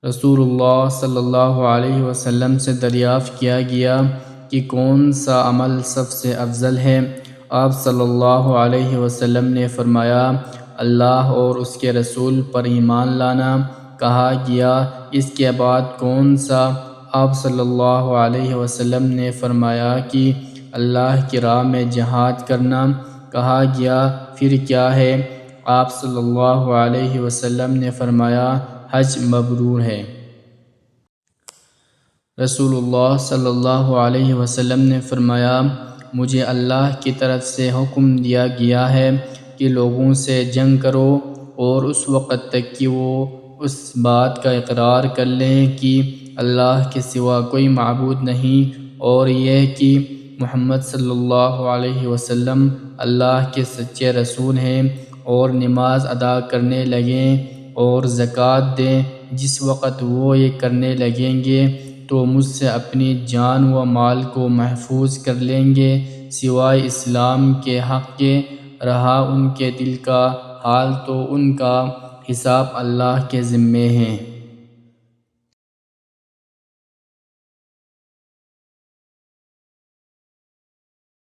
رسول اللہ صلی اللہ علیہ وسلم سے دریافت کیا گیا کہ کون سا عمل سب سے افضل ہے؟ آپ صلی اللہ علیہ وسلم نے فرمایا، اللہ اور اس کے رسول پر ایمان لانا۔ کہا گیا، اس کے بعد کون سا؟ آپ صلی اللہ علیہ وسلم نے فرمایا کہ اللہ کی راہ میں جہاد کرنا۔ کہا گیا، پھر کیا ہے؟ آپ صلی اللہ علیہ وسلم نے فرمایا، حج مبرور ہے۔ رسول اللہ صلی اللہ علیہ وسلم نے فرمایا، مجھے اللہ کی طرف سے حکم دیا گیا ہے کہ لوگوں سے جنگ کرو، اور اس وقت تک کہ وہ اس بات کا اقرار کر لیں کہ اللہ کے سوا کوئی معبود نہیں، اور یہ کہ محمد صلی اللہ علیہ وسلم اللہ کے سچے رسول ہیں، اور نماز ادا کرنے لگیں اور زکوٰۃ دیں۔ جس وقت وہ یہ کرنے لگیں گے تو مجھ سے اپنی جان و مال کو محفوظ کر لیں گے، سوائے اسلام کے حق کے۔ رہا ان کے دل کا حال تو ان کا حساب اللہ کے ذمے ہے۔